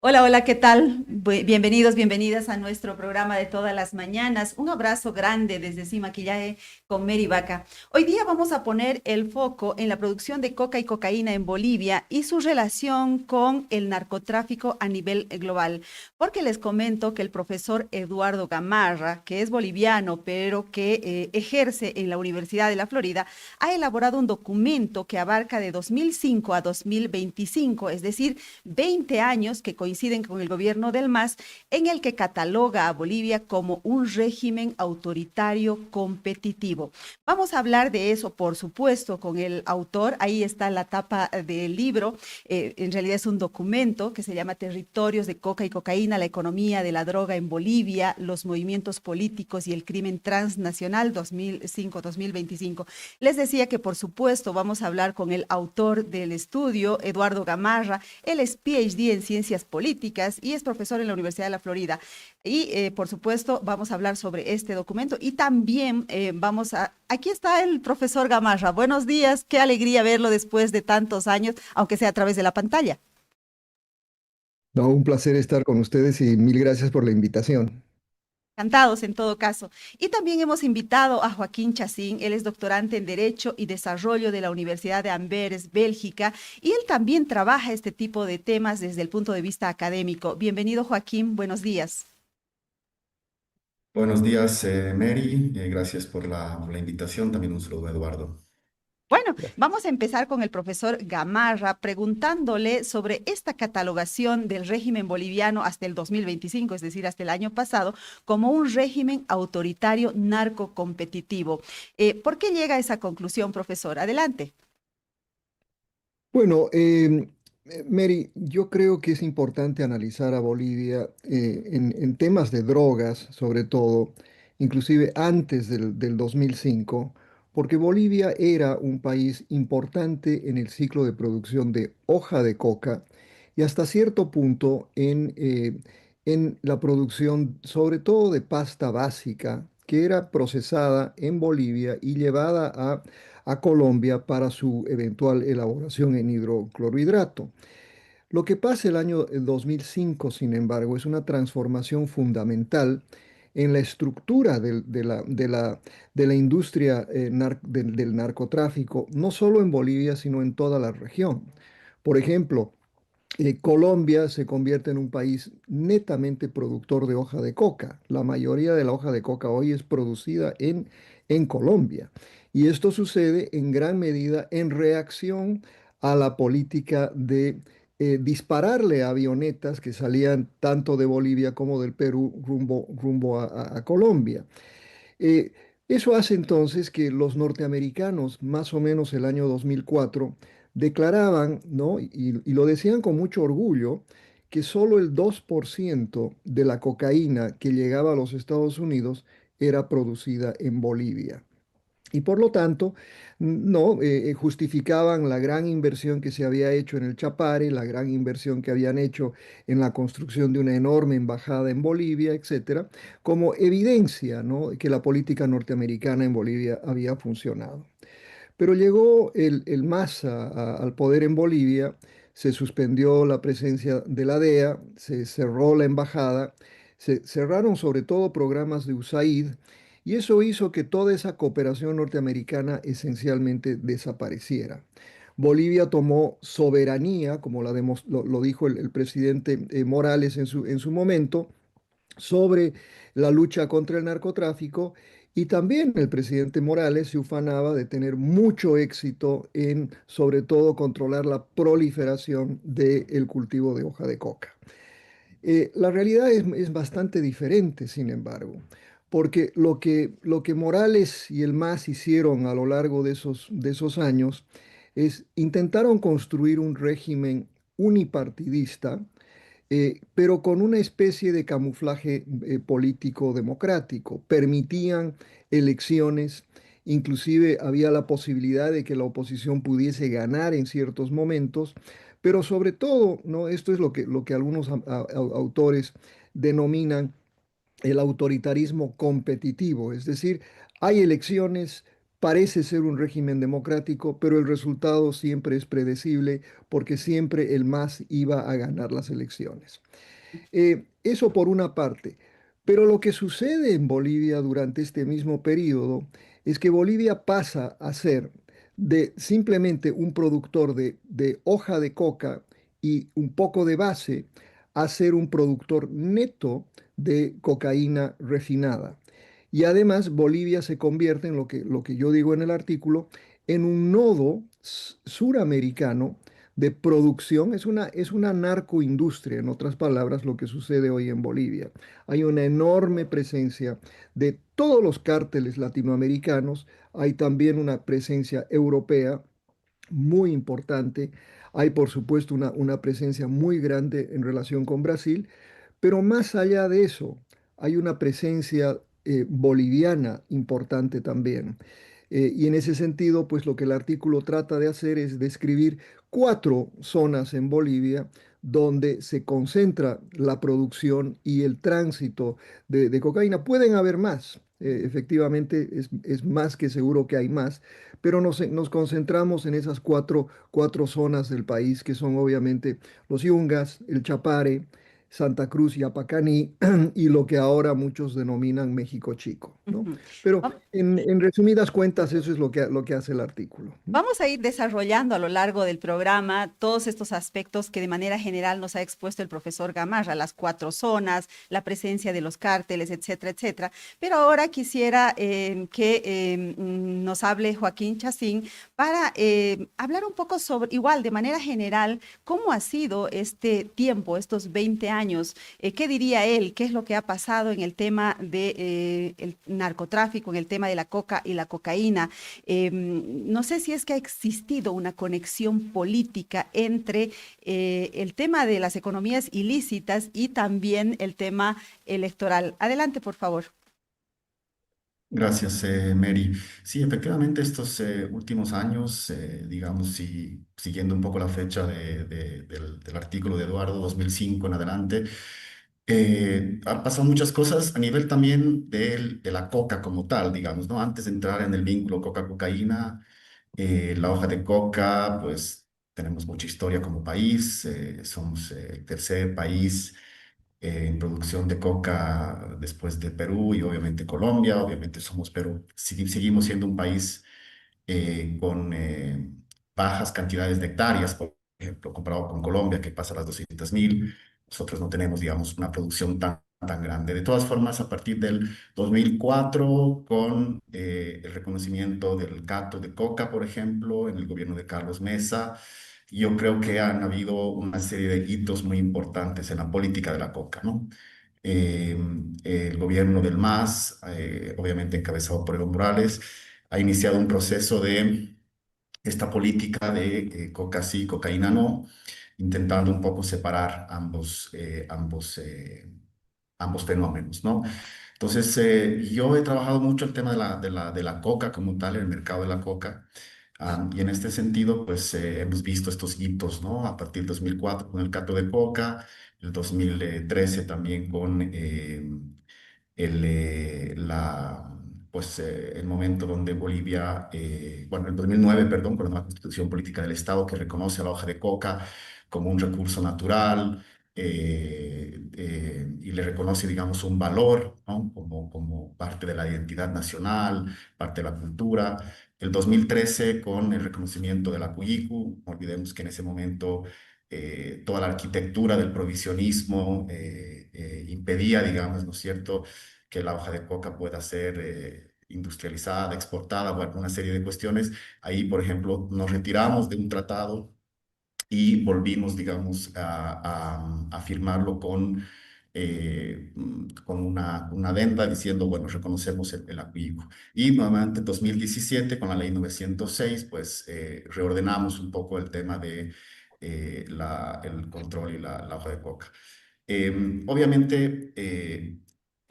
Hola, hola, ¿qué tal? Bienvenidos, bienvenidas a nuestro programa de todas las mañanas. Un abrazo grande desde Sí Maquillaje con Mary Vaca. Hoy día vamos a poner el foco en la producción de coca y cocaína en Bolivia y su relación con el narcotráfico a nivel global. Porque les comento que el profesor Eduardo Gamarra, que es boliviano, pero que ejerce en la Universidad de la Florida, ha elaborado un documento que abarca de 2005 a 2025, es decir, 20 años que coinciden con el gobierno del MAS, en el que cataloga a Bolivia como un régimen autoritario competitivo. Vamos a hablar de eso, por supuesto, con el autor. Ahí está la tapa del libro. En realidad es un documento que se llama Territorios de Coca y Cocaína, la economía de la droga en Bolivia, los movimientos políticos y el crimen transnacional 2005-2025. Les decía que, por supuesto, vamos a hablar con el autor del estudio, Eduardo Gamarra. Él es PhD en ciencias políticas y es profesor en la Universidad de la Florida. Y, por supuesto, vamos a hablar sobre este documento y también Aquí está el profesor Gamarra. Buenos días, qué alegría verlo después de tantos años, aunque sea a través de la pantalla. No, un placer estar con ustedes y mil gracias por la invitación. Encantados en todo caso. Y también hemos invitado a Joaquín Chacín, él es doctorante en Derecho y Desarrollo de la Universidad de Amberes, Bélgica, y él también trabaja este tipo de temas desde el punto de vista académico. Bienvenido, Joaquín, buenos días. Buenos días, Mary. Gracias por la invitación. También un saludo a Eduardo. Bueno, vamos a empezar con el profesor Gamarra preguntándole sobre esta catalogación del régimen boliviano hasta el 2025, es decir, hasta el año pasado, como un régimen autoritario narcocompetitivo. ¿Por qué llega a esa conclusión, profesor? Adelante. Bueno, Mary, yo creo que es importante analizar a Bolivia en temas de drogas, sobre todo, inclusive antes del 2005, porque Bolivia era un país importante en el ciclo de producción de hoja de coca y hasta cierto punto en la producción, sobre todo de pasta básica, que era procesada en Bolivia y llevada a Colombia para su eventual elaboración en hidroclorhidrato. Lo que pasa el 2005, sin embargo, es una transformación fundamental en la estructura de la industria del narcotráfico, no solo en Bolivia, sino en toda la región. Por ejemplo, Colombia se convierte en un país netamente productor de hoja de coca. La mayoría de la hoja de coca hoy es producida en Colombia. Y esto sucede en gran medida en reacción a la política de dispararle a avionetas que salían tanto de Bolivia como del Perú rumbo a Colombia. Eh, Eso hace entonces que los norteamericanos, más o menos el año 2004, declaraban, ¿no? Y lo decían con mucho orgullo, que solo el 2% de la cocaína que llegaba a los Estados Unidos era producida en Bolivia. Y por lo tanto, no justificaban la gran inversión que se había hecho en el Chapare, la gran inversión que habían hecho en la construcción de una enorme embajada en Bolivia, etcétera, como evidencia, ¿no?, que la política norteamericana en Bolivia había funcionado. Pero llegó el MAS al poder en Bolivia, se suspendió la presencia de la DEA, se cerró la embajada, se cerraron sobre todo programas de USAID y eso hizo que toda esa cooperación norteamericana esencialmente desapareciera. Bolivia tomó soberanía, como lo dijo el presidente Morales en su momento, sobre la lucha contra el narcotráfico y también el presidente Morales se ufanaba de tener mucho éxito en, sobre todo, controlar la proliferación del cultivo de hoja de coca. La realidad es bastante diferente, sin embargo, porque lo que Morales y el MAS hicieron a lo largo de esos años es intentaron construir un régimen unipartidista, pero con una especie de camuflaje político democrático. Permitían elecciones, inclusive había la posibilidad de que la oposición pudiese ganar en ciertos momentos, pero sobre todo, ¿no? Esto es lo que algunos autores denominan el autoritarismo competitivo, es decir, hay elecciones, parece ser un régimen democrático, pero el resultado siempre es predecible porque siempre el MAS iba a ganar las elecciones. Eso por una parte. Pero lo que sucede en Bolivia durante este mismo periodo es que Bolivia pasa a ser de simplemente un productor de hoja de coca y un poco de base a ser un productor neto de cocaína refinada. Y además Bolivia se convierte en lo que yo digo en el artículo, en un nodo suramericano de producción, es una narcoindustria, en otras palabras, lo que sucede hoy en Bolivia. Hay una enorme presencia de todos los cárteles latinoamericanos, hay también una presencia europea muy importante, hay por supuesto una presencia muy grande en relación con Brasil, pero más allá de eso, hay una presencia boliviana importante también. Y en ese sentido, pues lo que el artículo trata de hacer es describir cuatro zonas en Bolivia donde se concentra la producción y el tránsito de cocaína. Pueden haber más, efectivamente es más que seguro que hay más, pero nos concentramos en esas cuatro zonas del país que son obviamente los Yungas, el Chapare, Santa Cruz y Apacaní y lo que ahora muchos denominan México Chico, ¿no? Ujú. Pero Va- en resumidas cuentas, eso es lo que hace el artículo. Vamos a ir desarrollando a lo largo del programa todos estos aspectos que de manera general nos ha expuesto el profesor Gamarra, las cuatro zonas, la presencia de los cárteles, etcétera, etcétera. Pero ahora quisiera que nos hable Joaquín Chacín para hablar un poco sobre, igual, de manera general, cómo ha sido este tiempo, estos 20 años. ¿Qué diría él? ¿Qué es lo que ha pasado en el tema del narcotráfico, en el tema de la coca y la cocaína? No sé si es que ha existido una conexión política entre el tema de las economías ilícitas y también el tema electoral. Adelante, por favor. Gracias, Mary. Sí, efectivamente, estos últimos años, digamos, siguiendo un poco la fecha del artículo de Eduardo, 2005 en adelante, han pasado muchas cosas a nivel también de la coca como tal, digamos, ¿no? Antes de entrar en el vínculo coca-cocaína, la hoja de coca, pues tenemos mucha historia como país, somos el tercer país en producción de coca después de Perú y obviamente Colombia. Obviamente somos Perú, seguimos siendo un país con bajas cantidades de hectáreas, por ejemplo, comparado con Colombia, que pasa las 200.000. Nosotros no tenemos, digamos, una producción tan grande. De todas formas, a partir del 2004, con el reconocimiento del Cato de Coca, por ejemplo, en el gobierno de Carlos Mesa, yo creo que han habido una serie de hitos muy importantes en la política de la coca, ¿no? Eh, el gobierno del MAS, obviamente encabezado por Evo Morales, ha iniciado un proceso de esta política de coca sí, cocaína no, intentando un poco separar ambos fenómenos, ¿no? Entonces, yo he trabajado mucho el tema de la coca como tal, el mercado de la coca. Y en este sentido, pues hemos visto estos hitos, ¿no? A partir del 2004 con el Cato de Coca, el 2013 también con el, eh, la, el momento donde Bolivia, bueno, el 2009, perdón, con la nueva Constitución Política del Estado que reconoce a la hoja de coca como un recurso natural y le reconoce, digamos, un valor, ¿no? Como parte de la identidad nacional, parte de la cultura. El 2013 con el reconocimiento de la CUYICU, no olvidemos que en ese momento toda la arquitectura del provisionismo impedía, digamos, ¿no es cierto?, que la hoja de coca pueda ser industrializada, exportada, bueno, una serie de cuestiones. Ahí, por ejemplo, nos retiramos de un tratado y volvimos, digamos, a firmarlo con una adenda diciendo, bueno, reconocemos el acuívoco. Y nuevamente en 2017, con la ley 906, pues reordenamos un poco el tema de el control y la hoja de coca. Obviamente,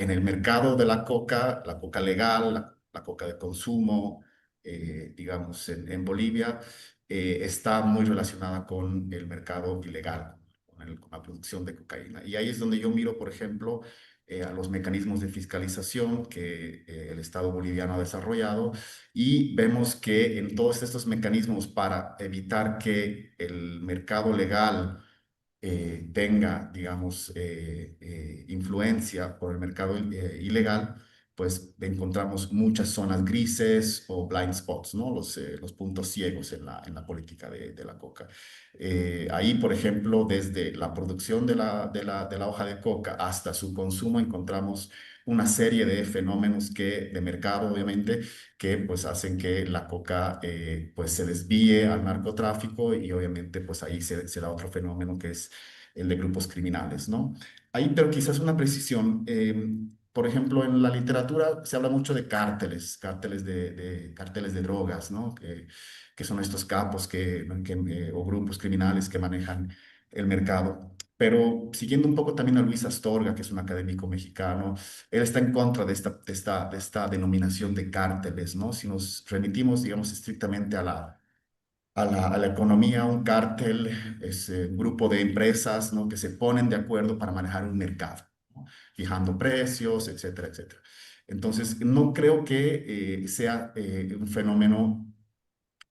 en el mercado de la coca legal, la coca de consumo, digamos, en Bolivia, está muy relacionada con el mercado ilegal, con la producción de cocaína. Y ahí es donde yo miro, por ejemplo, a los mecanismos de fiscalización que el Estado boliviano ha desarrollado y vemos que en todos estos mecanismos para evitar que el mercado legal tenga, digamos, influencia por el mercado ilegal, pues encontramos muchas zonas grises o blind spots, ¿no? Los puntos ciegos en la política de la coca. Ahí, por ejemplo, desde la producción de la hoja de coca hasta su consumo, encontramos una serie de fenómenos de mercado, obviamente, que pues hacen que la coca pues se desvíe al narcotráfico y obviamente pues ahí se da otro fenómeno que es el de grupos criminales, ¿no? Ahí, pero quizás una precisión. Por ejemplo, en la literatura se habla mucho de cárteles de drogas, ¿no? Que son estos capos o grupos criminales que manejan el mercado. Pero siguiendo un poco también a Luis Astorga, que es un académico mexicano, él está en contra de esta denominación de cárteles, ¿no? Si nos remitimos, digamos, estrictamente a la economía, un cártel es un grupo de empresas, ¿no? que se ponen de acuerdo para manejar un mercado, ¿no? Fijando precios, etcétera, etcétera. Entonces, no creo que sea un fenómeno,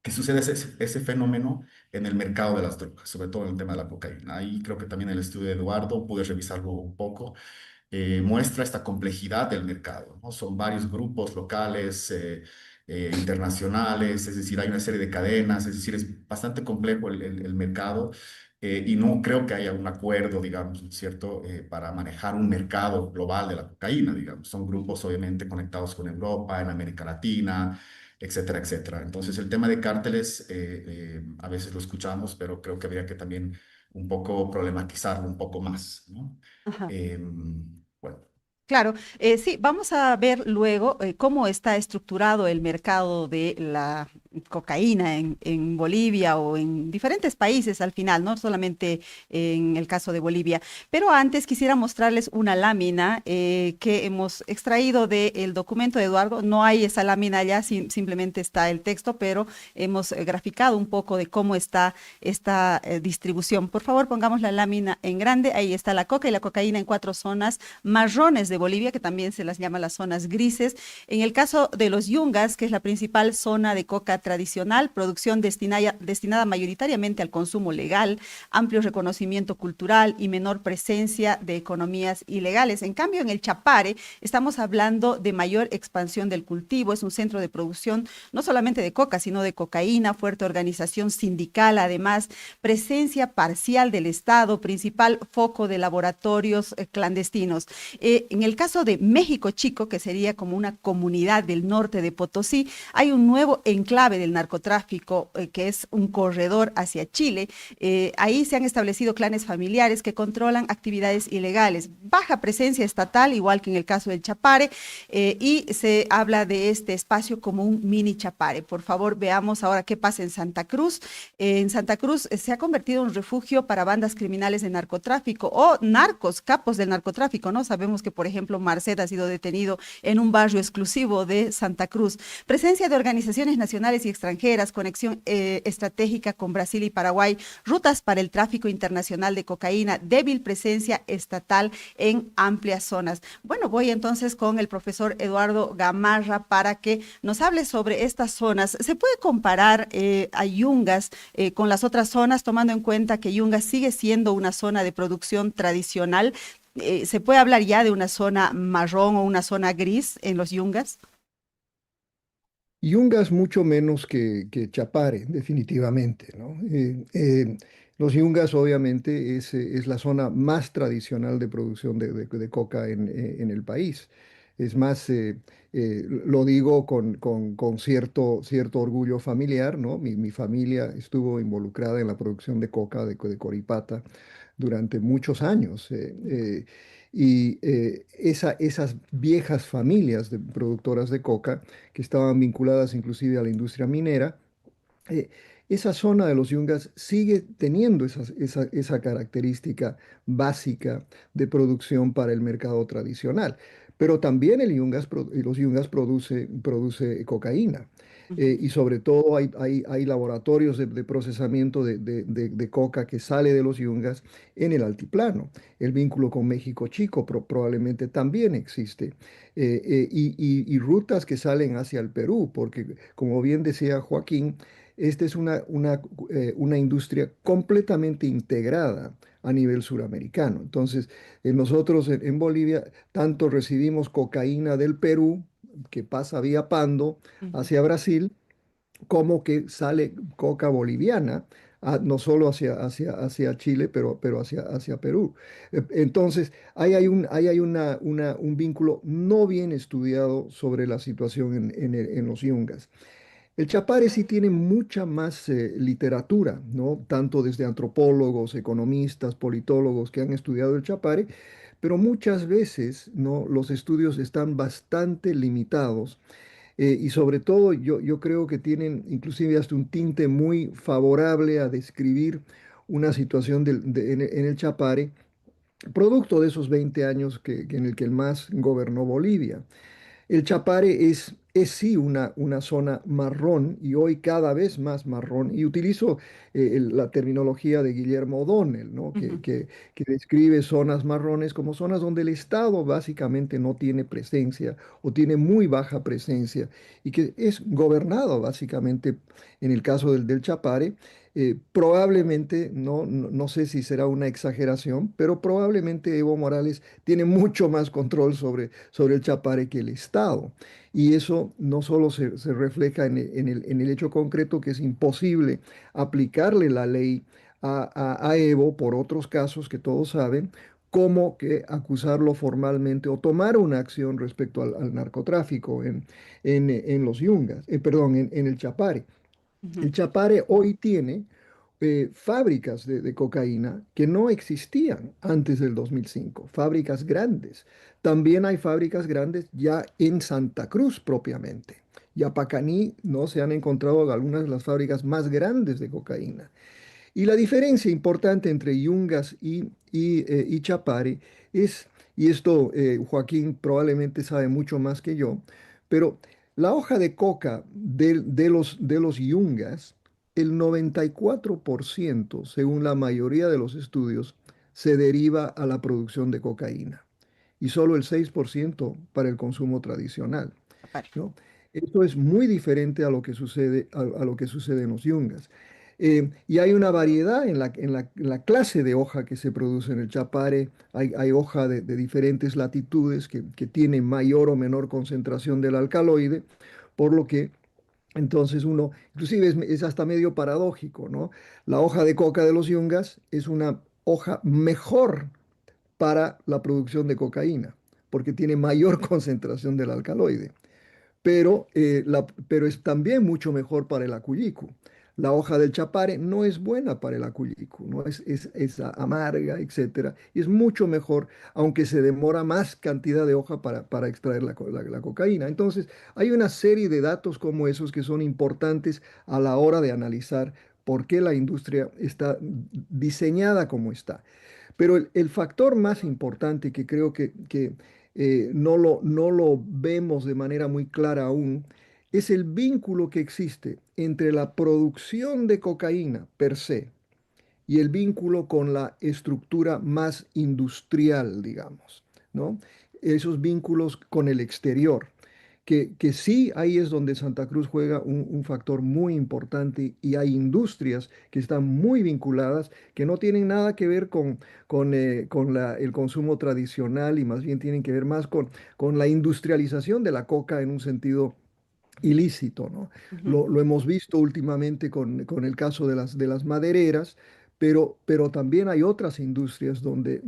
que suceda ese fenómeno en el mercado de las drogas, sobre todo en el tema de la cocaína. Ahí creo que también el estudio de Eduardo, pude revisarlo un poco, muestra esta complejidad del mercado, ¿no? Son varios grupos locales, internacionales, es decir, hay una serie de cadenas, es decir, es bastante complejo el mercado. Y no creo que haya un acuerdo, digamos, ¿no es cierto?, para manejar un mercado global de la cocaína, digamos. Son grupos obviamente conectados con Europa, en América Latina, etcétera, etcétera. Entonces, el tema de cárteles a veces lo escuchamos, pero creo que habría que también un poco problematizarlo un poco más, ¿no? Ajá. Bueno, Claro, sí, vamos a ver luego cómo está estructurado el mercado de la cocaína en Bolivia o en diferentes países al final, no solamente en el caso de Bolivia. Pero antes quisiera mostrarles una lámina que hemos extraído del documento de Eduardo. No hay esa lámina allá, simplemente está el texto, pero hemos graficado un poco de cómo está esta distribución. Por favor, pongamos la lámina en grande. Ahí está la coca y la cocaína en 4 zonas marrones de Bolivia, que también se las llama las zonas grises. En el caso de los yungas, que es la principal zona de coca tradicional, producción destinada mayoritariamente al consumo legal, amplio reconocimiento cultural y menor presencia de economías ilegales. En cambio, en el Chapare estamos hablando de mayor expansión del cultivo, es un centro de producción no solamente de coca, sino de cocaína, fuerte organización sindical, además, presencia parcial del Estado, principal foco de laboratorios clandestinos. En el caso de México Chico, que sería como una comunidad del norte de Potosí, hay un nuevo enclave del narcotráfico que es un corredor hacia Chile. Ahí se han establecido clanes familiares que controlan actividades ilegales. Baja presencia estatal, igual que en el caso del Chapare, y se habla de este espacio como un mini Chapare. Por favor, veamos ahora qué pasa en Santa Cruz. En Santa Cruz se ha convertido en un refugio para bandas criminales de narcotráfico o narcos, capos del narcotráfico, ¿no? Sabemos que, por ejemplo, Marcet ha sido detenido en un barrio exclusivo de Santa Cruz. Presencia de organizaciones nacionales y extranjeras, conexión estratégica con Brasil y Paraguay, rutas para el tráfico internacional de cocaína, débil presencia estatal en amplias zonas. Bueno, voy entonces con el profesor Eduardo Gamarra para que nos hable sobre estas zonas. ¿Se puede comparar a Yungas con las otras zonas, tomando en cuenta que Yungas sigue siendo una zona de producción tradicional? ¿Se puede hablar ya de una zona marrón o una zona gris en los Yungas? Yungas mucho menos que Chapare, definitivamente, ¿no? Los Yungas obviamente es la zona más tradicional de producción de coca en el país. Es más, lo digo con cierto orgullo familiar, ¿no? Mi familia estuvo involucrada en la producción de coca de Coripata durante muchos años. Esas viejas familias de productoras de coca que estaban vinculadas inclusive a la industria minera, eh, esa zona de los Yungas sigue teniendo esa característica básica de producción para el mercado tradicional. Pero también los Yungas produce cocaína. Ujú, Y sobre todo hay laboratorios de procesamiento de coca que sale de los yungas en el altiplano. El vínculo con México Chico probablemente también existe. Y rutas que salen hacia el Perú, porque como bien decía Joaquín, esta es una industria completamente integrada a nivel suramericano. Entonces, nosotros en Bolivia tanto recibimos cocaína del Perú, que pasa vía Pando ujú, hacia Brasil, como que sale coca boliviana, no solo hacia Chile, pero hacia Perú. Entonces, ahí hay un vínculo no bien estudiado sobre la situación en los yungas. El Chapare sí tiene mucha más literatura, ¿no? Tanto desde antropólogos, economistas, politólogos que han estudiado el Chapare, pero muchas veces, ¿no? Los estudios están bastante limitados, y sobre todo yo creo que tienen inclusive hasta un tinte muy favorable a describir una situación en el Chapare, producto de esos 20 años en el que el MAS gobernó Bolivia. El Chapare es sí una zona marrón y hoy cada vez más marrón. Y utilizo la terminología de Guillermo O'Donnell, ¿no? ujú, Que describe zonas marrones como zonas donde el Estado básicamente no tiene presencia o tiene muy baja presencia y que es gobernado básicamente, en el caso del Chapare, probablemente, no sé si será una exageración, pero probablemente Evo Morales tiene mucho más control sobre el Chapare que el Estado. Y eso no solo se refleja en el hecho concreto que es imposible aplicarle la ley a Evo por otros casos que todos saben, como que acusarlo formalmente o tomar una acción respecto al narcotráfico en los Yungas, perdón, en el Chapare. ujú, El Chapare hoy tiene fábricas de cocaína que no existían antes del 2005, fábricas grandes. También hay fábricas grandes ya en Santa Cruz propiamente. Y a Pacaní no se han encontrado algunas de las fábricas más grandes de cocaína. Y la diferencia importante entre Yungas y Chapare es, y esto Joaquín probablemente sabe mucho más que yo, pero la hoja de coca de los Yungas, el 94%, según la mayoría de los estudios, se deriva a la producción de cocaína y solo el 6% para el consumo tradicional, Chapare. ¿no? Esto es muy diferente a lo que sucede, a lo que sucede en los yungas. Y hay una variedad en la clase de hoja que se produce en el Chapare. Hay hoja de diferentes latitudes que tiene mayor o menor concentración del alcaloide, por lo que entonces uno, inclusive es hasta medio paradójico, ¿no? La hoja de coca de los yungas es una hoja mejor para la producción de cocaína, porque tiene mayor concentración del alcaloide, pero es también mucho mejor para el acullicu. La hoja del chapare no es buena para el acullicu, ¿no? Es amarga, etcétera, y es mucho mejor, aunque se demora más cantidad de hoja para extraer la cocaína. Entonces, hay una serie de datos como esos que son importantes a la hora de analizar por qué la industria está diseñada como está. Pero el factor más importante que creo que no lo vemos de manera muy clara aún es el vínculo que existe entre la producción de cocaína per se y el vínculo con la estructura más industrial, digamos, ¿no? Esos vínculos con el exterior, que sí, ahí es donde Santa Cruz juega un factor muy importante y hay industrias que están muy vinculadas, que no tienen nada que ver con el consumo tradicional y más bien tienen que ver más con la industrialización de la coca en un sentido ilícito, ¿no? Ujú. Lo hemos visto últimamente con el caso de las madereras, pero también hay otras industrias donde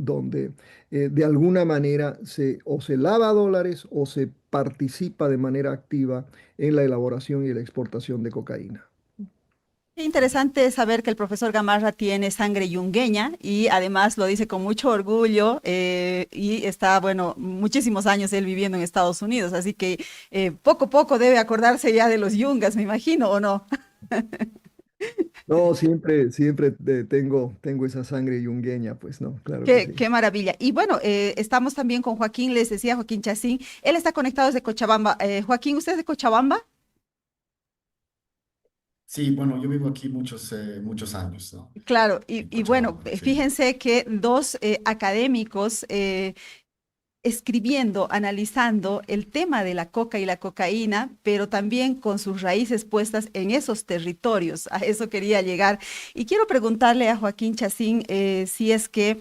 de alguna manera o se lava dólares o se participa de manera activa en la elaboración y la exportación de cocaína. Qué interesante saber que el profesor Gamarra tiene sangre yungueña y además lo dice con mucho orgullo y está, bueno, muchísimos años él viviendo en Estados Unidos, así que poco a poco debe acordarse ya de los yungas, me imagino, ¿o no? No, siempre tengo esa sangre yungueña, pues no, claro que Qué, sí. qué maravilla. Y bueno, estamos también con Joaquín, les decía Joaquín Chacín, él está conectado desde Cochabamba. Joaquín, ¿usted es de Cochabamba? Sí, bueno, yo vivo aquí muchos años, ¿no? Claro, En y bueno, Cochabamba, sí. fíjense que dos académicos escribiendo, analizando el tema de la coca y la cocaína, pero también con sus raíces puestas en esos territorios. A eso quería llegar. Y quiero preguntarle a Joaquín Chacín si es que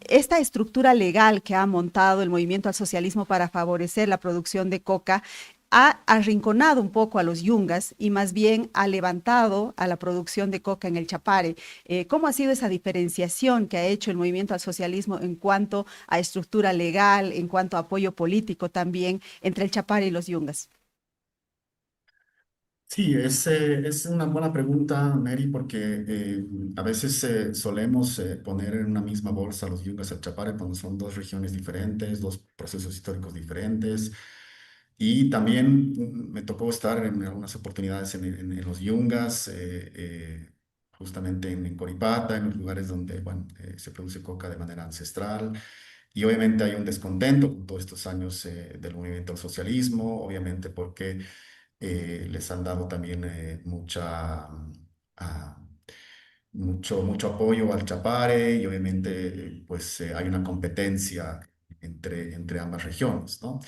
esta estructura legal que ha montado el movimiento al socialismo para favorecer la producción de coca ha arrinconado un poco a los yungas y más bien ha levantado a la producción de coca en el Chapare. ¿Cómo ha sido esa diferenciación que ha hecho el movimiento al socialismo en cuanto a estructura legal, en cuanto a apoyo político también entre el Chapare y los yungas? Sí, es una buena pregunta, Mary, porque a veces solemos poner en una misma bolsa los Yungas y el Chapare cuando son dos regiones diferentes, dos procesos históricos diferentes. Y también me tocó estar en algunas oportunidades en los Yungas, justamente en Coripata, en los lugares donde bueno, se produce coca de manera ancestral. Y obviamente hay un descontento con todos estos años del movimiento al socialismo, obviamente porque les han dado también ah, mucho apoyo al Chapare y obviamente pues hay una competencia entre ambas regiones, ¿no?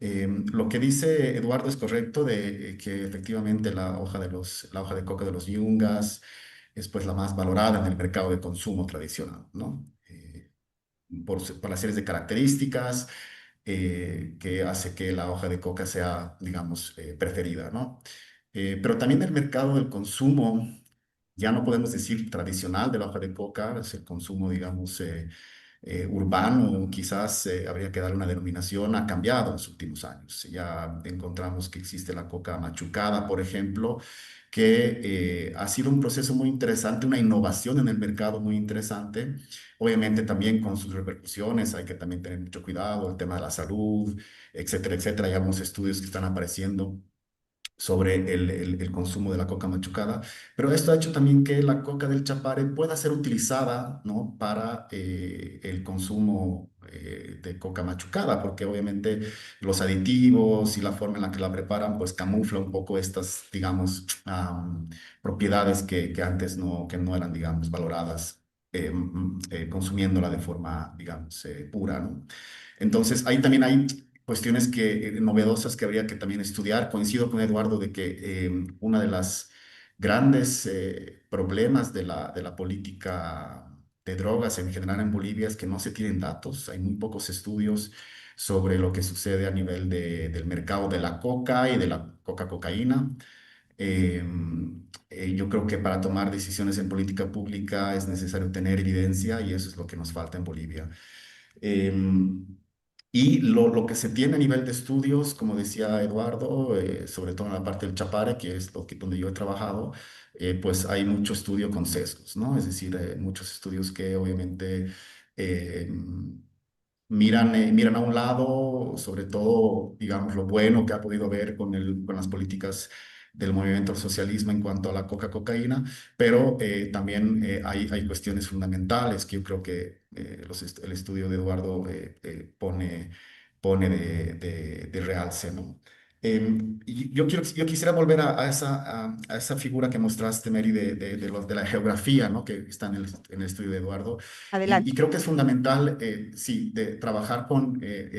Lo que dice Eduardo es correcto de que efectivamente la hoja de coca de los yungas es pues la más valorada en el mercado de consumo tradicional, ¿no? Por las series de características que hace que la hoja de coca sea, digamos, preferida, ¿no? Pero también el mercado del consumo, ya no podemos decir tradicional de la hoja de coca, es el consumo, digamos, urbano, quizás habría que darle una denominación, ha cambiado en los últimos años. Ya encontramos que existe la coca machucada, por ejemplo, que ha sido un proceso muy interesante, una innovación en el mercado muy interesante. Obviamente también con sus repercusiones, hay que también tener mucho cuidado, el tema de la salud, etcétera, etcétera. Hay algunos estudios que están apareciendo sobre el consumo de la coca machucada, pero esto ha hecho también que la coca del Chapare pueda ser utilizada, ¿no? Para el consumo de coca machucada, porque obviamente los aditivos y la forma en la que la preparan, pues camufla un poco estas, digamos, propiedades que antes que no eran, digamos, valoradas. Consumiéndola de forma, digamos, pura, ¿no? Entonces, ahí también hay cuestiones novedosas que habría que también estudiar. Coincido con Eduardo de que una de las grandes problemas de la política de drogas en general en Bolivia es que no se tienen datos. Hay muy pocos estudios sobre lo que sucede a nivel del mercado de la coca y de la cocaína. Eh, yo creo que para tomar decisiones en política pública es necesario tener evidencia y eso es lo que nos falta en Bolivia. Em, y lo que se tiene a nivel de estudios, como decía Eduardo, sobre todo en la parte del Chapare, que es donde yo he trabajado, pues hay mucho estudio con sesgos, ¿no? Es decir, muchos estudios que obviamente eh, miran a un lado, sobre todo, digamos, lo bueno que ha podido haber con las políticas del movimiento al socialismo en cuanto a la cocaína, pero también hay cuestiones fundamentales que yo creo que el estudio de Eduardo pone de realce, ¿no? Y yo quisiera volver a esa figura que mostraste, Mary, de la geografía, ¿no? Que está en el estudio de Eduardo. Y Adelante. creo que es fundamental, sí, de trabajar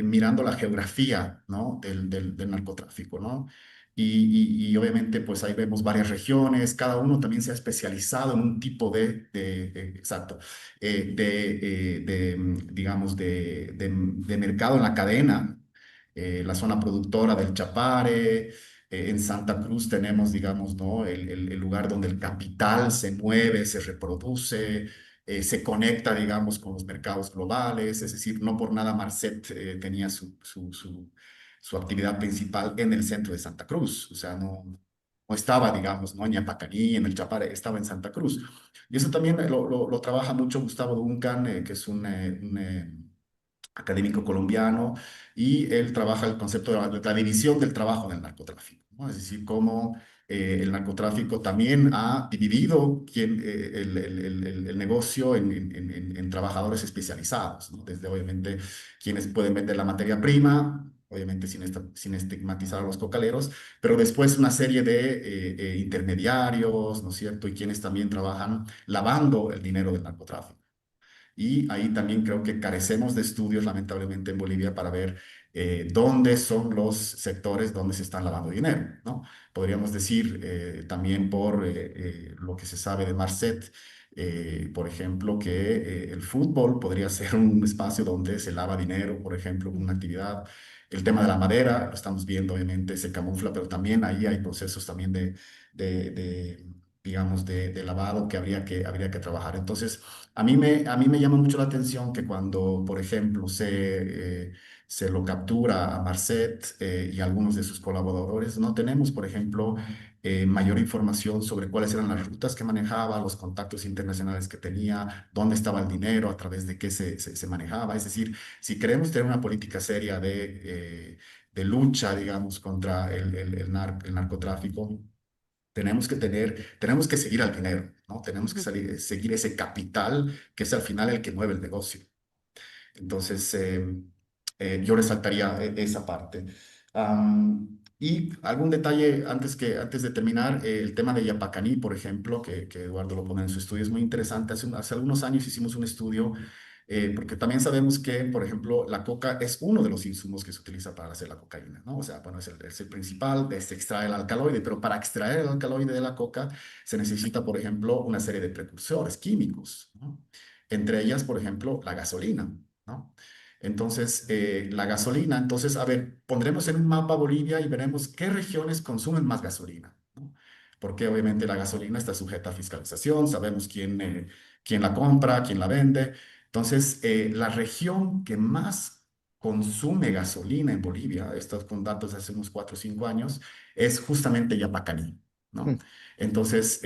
mirando la geografía, ¿no? del narcotráfico, ¿no? Y obviamente, pues ahí vemos varias regiones, cada uno también se ha especializado en un tipo exacto, digamos, de mercado en la cadena. La zona productora del Chapare, en Santa Cruz tenemos, digamos, ¿no? El lugar donde el capital se mueve, se reproduce, se conecta, digamos, con los mercados globales, es decir, no por nada Marcet tenía su actividad principal en el centro de Santa Cruz, o sea, no estaba, digamos, ¿no? En Yapacaní, en el Chapare, estaba en Santa Cruz. Y eso también lo trabaja mucho Gustavo Duncan, que es un académico colombiano, y él trabaja el concepto de la división del trabajo en el narcotráfico, ¿no? Es decir, cómo el narcotráfico también ha dividido el negocio en trabajadores especializados, ¿no? Desde obviamente quienes pueden vender la materia prima, obviamente sin estigmatizar a los cocaleros, pero después una serie de intermediarios, ¿no es cierto? Y quienes también trabajan lavando el dinero del narcotráfico. Y ahí también creo que carecemos de estudios, lamentablemente, en Bolivia para ver dónde son los sectores donde se están lavando dinero, ¿no? Podríamos decir también por lo que se sabe de Marcet, por ejemplo, que el fútbol podría ser un espacio donde se lava dinero, por ejemplo, con una actividad. El tema de la madera, lo estamos viendo, obviamente, se camufla, pero también ahí hay procesos también digamos, de lavado que habría que trabajar. Entonces, a mí me llama mucho la atención que cuando, por ejemplo, se lo captura a Marcet y algunos de sus colaboradores, no tenemos, por ejemplo, mayor información sobre cuáles eran las rutas que manejaba, los contactos internacionales que tenía, dónde estaba el dinero, a través de qué se manejaba. Es decir, si queremos tener una política seria de lucha, digamos, contra el narcotráfico, tenemos que seguir al dinero, ¿no? Tenemos que seguir ese capital que es al final el que mueve el negocio. Entonces, yo resaltaría esa parte. Y algún detalle antes de terminar, el tema de Yapacaní, por ejemplo, que Eduardo lo pone en su estudio, es muy interesante. Hace algunos años hicimos un estudio, porque también sabemos que, por ejemplo, la coca es uno de los insumos que se utiliza para hacer la cocaína, ¿no? O sea, bueno, es el principal, se extrae el alcaloide, pero para extraer el alcaloide de la coca se necesita, por ejemplo, una serie de precursores químicos, ¿no? Entre ellas, por ejemplo, la gasolina, ¿no? Entonces, la gasolina, entonces, a ver, pondremos en un mapa Bolivia y veremos qué regiones consumen más gasolina, ¿no? Porque obviamente la gasolina está sujeta a fiscalización, sabemos quién la compra, quién la vende. Entonces, la región que más consume gasolina en Bolivia, estos con datos de hace unos 4 o 5 años, es justamente Yapacaní, ¿no? Entonces,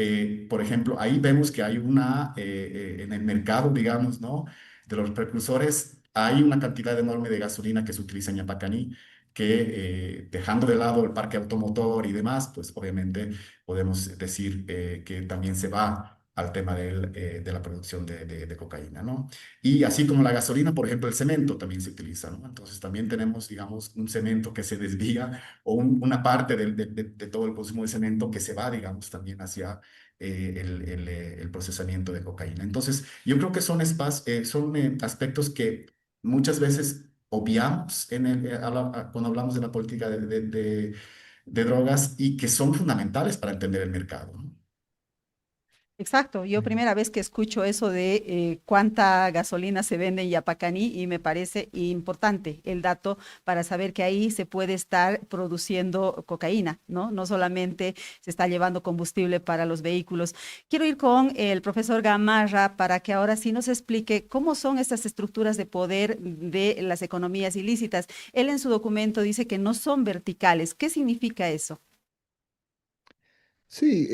por ejemplo, ahí vemos que hay en el mercado, digamos, ¿no? De los precursores, hay una cantidad enorme de gasolina que se utiliza en Yapacaní, que dejando de lado el parque automotor y demás, pues obviamente podemos decir que también se va al tema de la producción de cocaína, ¿no? Y así como la gasolina, por ejemplo, el cemento también se utiliza, ¿no? Entonces también tenemos, digamos, un cemento que se desvía o una parte de todo el consumo de cemento que se va, digamos, también hacia el procesamiento de cocaína. Entonces, yo creo que son aspectos que muchas veces obviamos cuando hablamos de la política de drogas y que son fundamentales para entender el mercado, ¿no? Exacto, yo primera vez que escucho eso de cuánta gasolina se vende en Yapacaní y me parece importante el dato para saber que ahí se puede estar produciendo cocaína, ¿no? No solamente se está llevando combustible para los vehículos. Quiero ir con el profesor Gamarra para que ahora sí nos explique cómo son estas estructuras de poder de las economías ilícitas. Él en su documento dice que no son verticales. ¿Qué significa eso? Sí,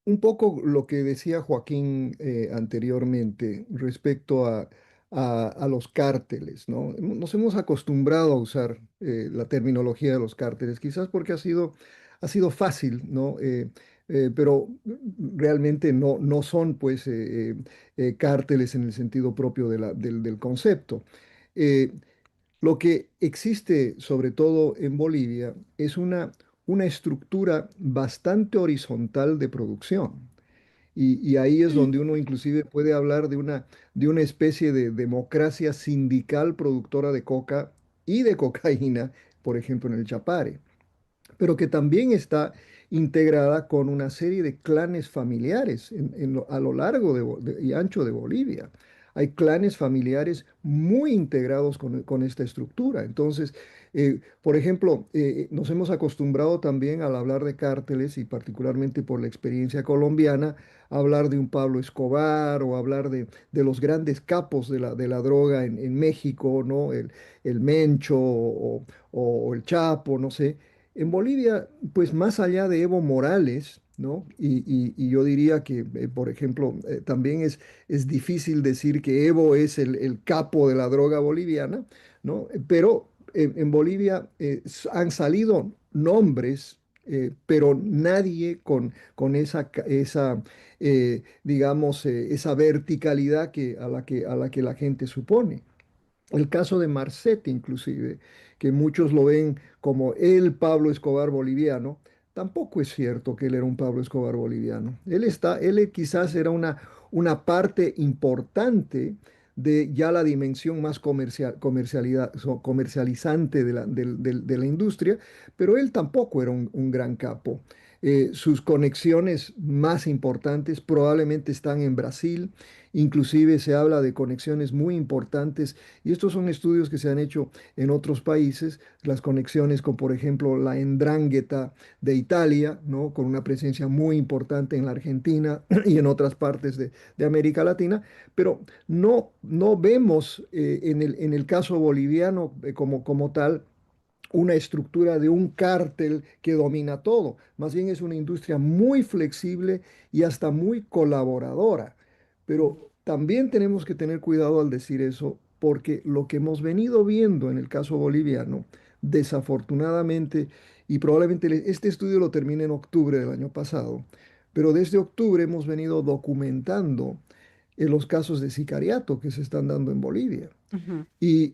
un poco lo que decía Joaquín anteriormente respecto a los cárteles, ¿no? Nos hemos acostumbrado a usar la terminología de los cárteles, quizás porque ha sido fácil, ¿no? Pero realmente no son, pues, cárteles en el sentido propio del concepto. Eh, lo que existe, sobre todo en Bolivia, es una estructura bastante horizontal de producción. Y ahí es donde uno inclusive puede hablar de una especie de democracia sindical productora de coca y de cocaína, por ejemplo, en el Chapare, pero que también está integrada con una serie de clanes familiares a lo largo y ancho de Bolivia. Hay clanes familiares muy integrados con esta estructura. Entonces, por ejemplo, nos hemos acostumbrado también al hablar de cárteles y particularmente por la experiencia colombiana, a hablar de un Pablo Escobar o hablar de los grandes capos de la droga en México, ¿no? El Mencho o el Chapo, no sé. En Bolivia, pues más allá de Evo Morales, ¿no? Y yo diría que, por ejemplo, también es difícil decir que Evo es el capo de la droga boliviana, ¿no? Pero en Bolivia han salido nombres, pero nadie con digamos, esa verticalidad a la que la gente supone. El caso de Marcet, inclusive, que muchos lo ven como el Pablo Escobar boliviano, tampoco es cierto que él era un Pablo Escobar boliviano. Él quizás era una parte importante de ya la dimensión más comercializante de la industria, pero él tampoco era un gran capo. Sus conexiones más importantes probablemente están en Brasil, inclusive se habla de conexiones muy importantes y estos son estudios que se han hecho en otros países, las conexiones con, por ejemplo, la 'Ndrangheta de Italia, ¿no? Con una presencia muy importante en la Argentina y en otras partes de América Latina, pero no vemos en el caso boliviano como tal una estructura de un cártel que domina todo. Más bien es una industria muy flexible y hasta muy colaboradora. Pero también tenemos que tener cuidado al decir eso, porque lo que hemos venido viendo en el caso boliviano, desafortunadamente, y probablemente este estudio lo termine en octubre del año pasado, pero desde octubre hemos venido documentando los casos de sicariato que se están dando en Bolivia. Ujú. Y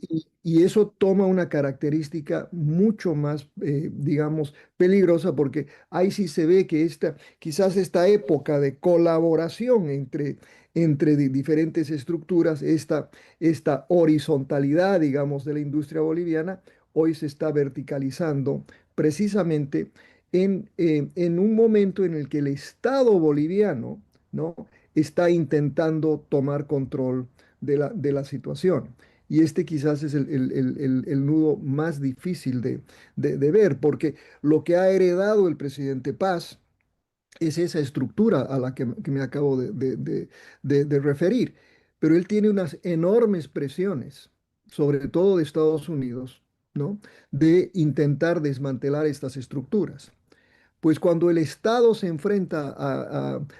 eso toma una característica mucho más, digamos, peligrosa, porque ahí sí se ve que quizás esta época de colaboración entre diferentes estructuras, esta horizontalidad, digamos, de la industria boliviana, hoy se está verticalizando precisamente en un momento en el que el Estado boliviano, ¿no? está intentando tomar control de la situación. Y este quizás es el nudo más difícil de ver, porque lo que ha heredado el presidente Paz es esa estructura a la que me acabo de referir. Pero él tiene unas enormes presiones, sobre todo de Estados Unidos, ¿no? De intentar desmantelar estas estructuras. Pues cuando el Estado se enfrenta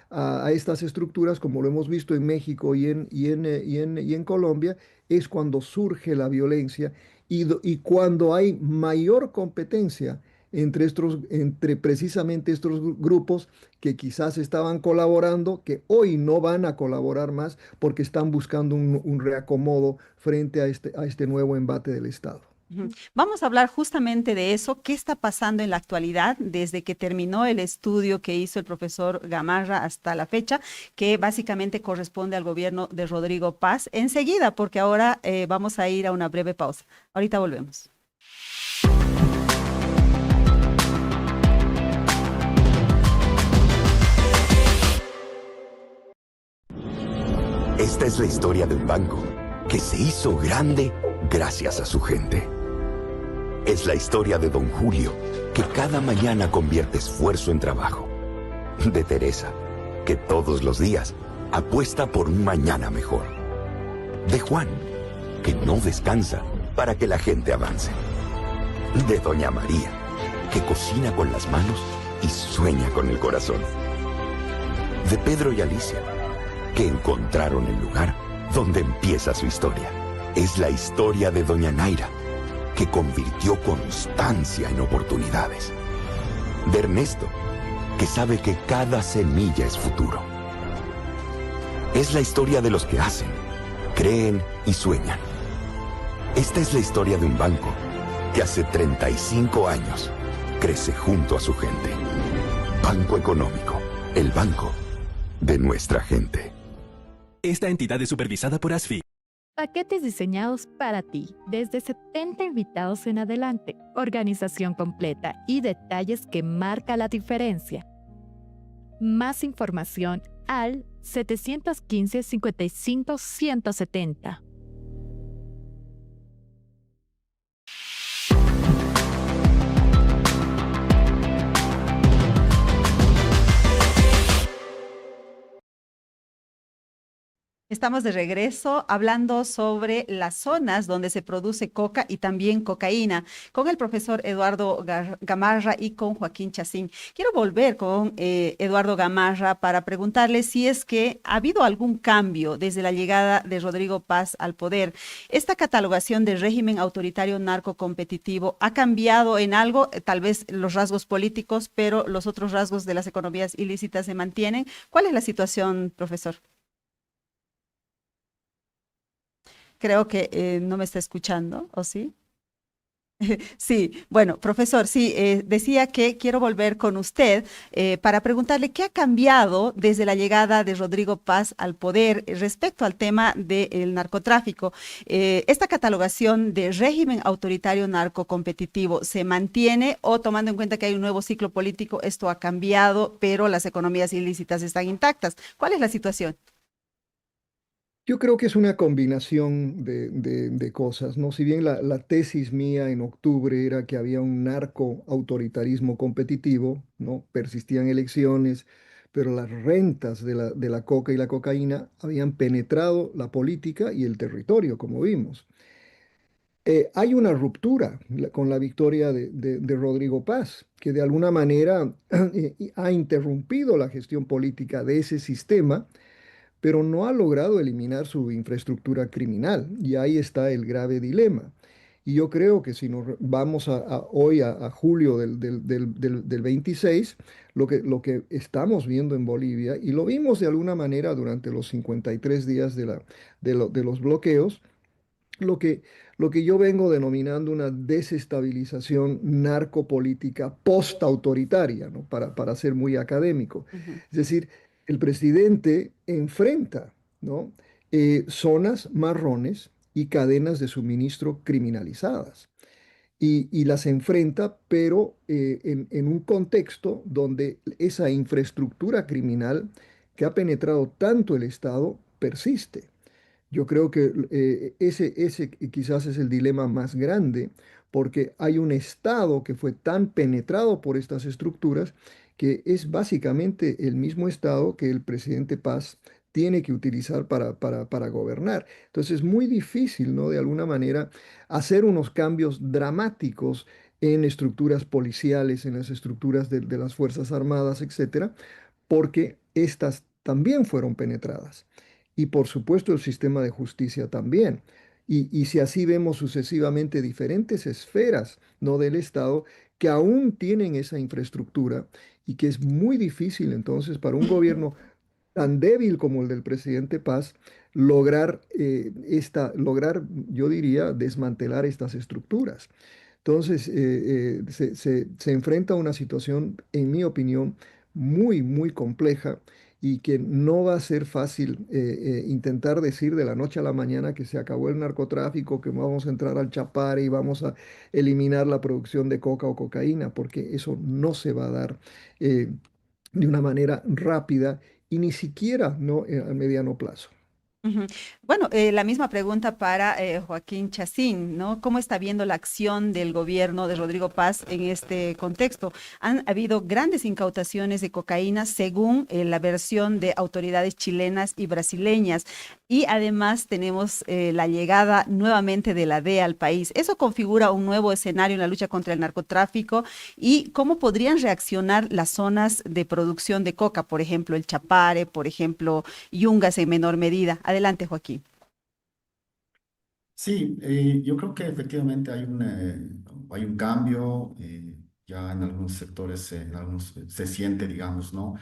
a estas estructuras, como lo hemos visto en México y en Colombia, es cuando surge la violencia y cuando hay mayor competencia entre precisamente estos grupos que quizás estaban colaborando, que hoy no van a colaborar más porque están buscando un reacomodo frente a este nuevo embate del Estado. Ujú. Vamos a hablar justamente de eso, qué está pasando en la actualidad desde que terminó el estudio que hizo el profesor Gamarra hasta la fecha, que básicamente corresponde al gobierno de Rodrigo Paz. Enseguida, porque ahora vamos a ir a una breve pausa. Ahorita volvemos. Esta es la historia de un banco que se hizo grande gracias a su gente. Es la historia de Don Julio, que cada mañana convierte esfuerzo en trabajo. De Teresa, que todos los días apuesta por un mañana mejor. De Juan, que no descansa para que la gente avance. De Doña María, que cocina con las manos y sueña con el corazón. De Pedro y Alicia, que encontraron el lugar donde empieza su historia. Es la historia de Doña Naira, que convirtió constancia en oportunidades. De Ernesto, que sabe que cada semilla es futuro. Es la historia de los que hacen, creen y sueñan. Esta es la historia de un banco que hace 35 años crece junto a su gente. Banco Económico, el banco de nuestra gente. Esta entidad es supervisada por ASFI. Paquetes diseñados para ti, desde 70 invitados en adelante, organización completa y detalles que marca la diferencia. Más información al 715 55 170. Estamos de regreso hablando sobre las zonas donde se produce coca y también cocaína con el profesor Eduardo Gamarra y con Joaquín Chacín. Quiero volver con Eduardo Gamarra para preguntarle si es que ha habido algún cambio desde la llegada de Rodrigo Paz al poder. ¿Esta catalogación de régimen autoritario narcocompetitivo ha cambiado en algo? Tal vez los rasgos políticos, pero los otros rasgos de las economías ilícitas se mantienen. ¿Cuál es la situación, profesor? Creo que no me está escuchando, ¿o sí? Sí, bueno, profesor, sí, decía que quiero volver con usted para preguntarle qué ha cambiado desde la llegada de Rodrigo Paz al poder respecto al tema del narcotráfico. ¿Esta catalogación de régimen autoritario narcocompetitivo se mantiene o tomando en cuenta que hay un nuevo ciclo político, esto ha cambiado, pero las economías ilícitas están intactas? ¿Cuál es la situación? Yo creo que es una combinación de cosas, ¿no? Si bien la tesis mía en octubre era que había un narcoautoritarismo competitivo, ¿no? Persistían elecciones, pero las rentas de la coca y la cocaína habían penetrado la política y el territorio, como vimos. Hay una ruptura con la victoria de Rodrigo Paz, que de alguna manera ha interrumpido la gestión política de ese sistema, pero no ha logrado eliminar su infraestructura criminal. Y ahí está el grave dilema. Y yo creo que si nos vamos hoy a julio del 26, lo que estamos viendo en Bolivia, y lo vimos de alguna manera durante los 53 días de los bloqueos, lo que, lo que yo vengo denominando una desestabilización narcopolítica post-autoritaria, ¿no? Para ser muy académico. Ujú, Es decir, el presidente enfrenta, ¿no? Zonas marrones y cadenas de suministro criminalizadas. Y las enfrenta, pero en un contexto donde esa infraestructura criminal que ha penetrado tanto el Estado persiste. Yo creo que ese quizás es el dilema más grande, porque hay un Estado que fue tan penetrado por estas estructuras que es básicamente el mismo Estado que el presidente Paz tiene que utilizar para gobernar. Entonces es muy difícil, ¿no? De alguna manera, hacer unos cambios dramáticos en estructuras policiales, en las estructuras de las Fuerzas Armadas, etcétera, porque estas también fueron penetradas. Y por supuesto el sistema de justicia también. Y si así vemos sucesivamente diferentes esferas, ¿no? Del Estado que aún tienen esa infraestructura y que es muy difícil entonces para un gobierno tan débil como el del presidente Paz lograr, yo diría, desmantelar estas estructuras. Entonces, se enfrenta a una situación, en mi opinión, muy, muy compleja y que no va a ser fácil intentar decir de la noche a la mañana que se acabó el narcotráfico, que vamos a entrar al Chapare y vamos a eliminar la producción de coca o cocaína, porque eso no se va a dar eh, de una manera rápida y ni siquiera no a mediano plazo. ujú. Bueno, la misma pregunta para Joaquín Chacín, ¿no? ¿Cómo está viendo la acción del gobierno de Rodrigo Paz en este contexto? Han habido grandes incautaciones de cocaína según la versión de autoridades chilenas y brasileñas. Y además tenemos la llegada nuevamente de la DEA al país. Eso configura un nuevo escenario en la lucha contra el narcotráfico y cómo podrían reaccionar las zonas de producción de coca, por ejemplo, el Chapare, por ejemplo, Yungas en menor medida. Adelante, Joaquín. Sí, yo creo que efectivamente hay un cambio, ya en algunos sectores, en algunos se siente, digamos, ¿no?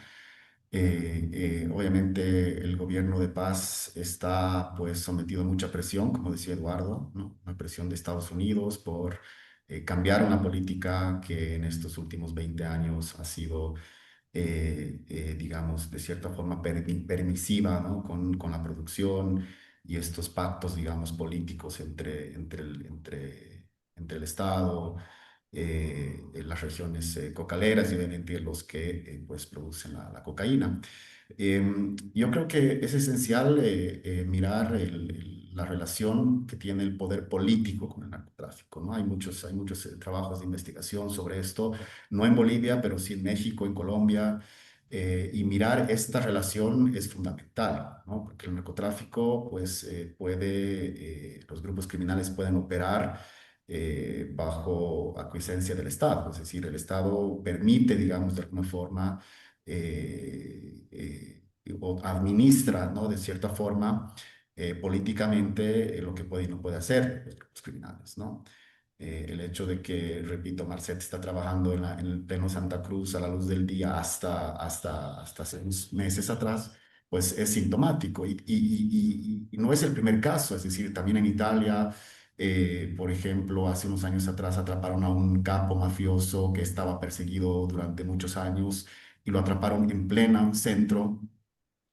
Obviamente el gobierno de Paz está pues sometido a mucha presión, como decía Eduardo, ¿no? Una presión de Estados Unidos por cambiar una política que en estos últimos 20 años ha sido, digamos, de cierta forma permisiva, ¿no? Con la producción y estos pactos, digamos, políticos entre el Estado, en las regiones cocaleras y obviamente los que pues producen la cocaína. Yo creo que es esencial mirar la relación que tiene el poder político con el narcotráfico, ¿no? Hay muchos trabajos de investigación sobre esto, no en Bolivia, pero sí en México, en Colombia. Y mirar esta relación es fundamental, ¿no? Porque el narcotráfico, pues, los grupos criminales pueden operar bajo aquiescencia del Estado, es decir, el Estado permite, digamos, de alguna forma, o administra, ¿no? De cierta forma, políticamente, lo que puede y no puede hacer los grupos criminales, ¿no? El hecho de que, repito, Marcet está trabajando en el pleno Santa Cruz a la luz del día hasta hace unos meses atrás, pues es sintomático y no es el primer caso, es decir, también en Italia, por ejemplo, hace unos años atrás atraparon a un capo mafioso que estaba perseguido durante muchos años y lo atraparon en pleno centro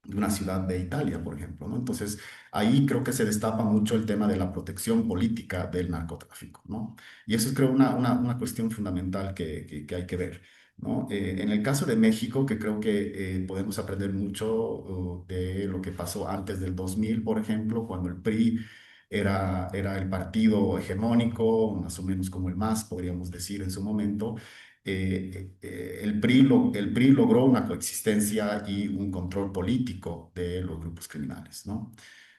de una ciudad de Italia, por ejemplo, ¿no? Entonces, ahí creo que se destapa mucho el tema de la protección política del narcotráfico, ¿no? Y eso es, creo, una cuestión fundamental que hay que ver, ¿no? En el caso de México, que creo que podemos aprender mucho de lo que pasó antes del 2000, por ejemplo, cuando el PRI era el partido hegemónico, más o menos como el MAS, podríamos decir en su momento. El PRI logró una coexistencia y un control político de los grupos criminales, ¿no?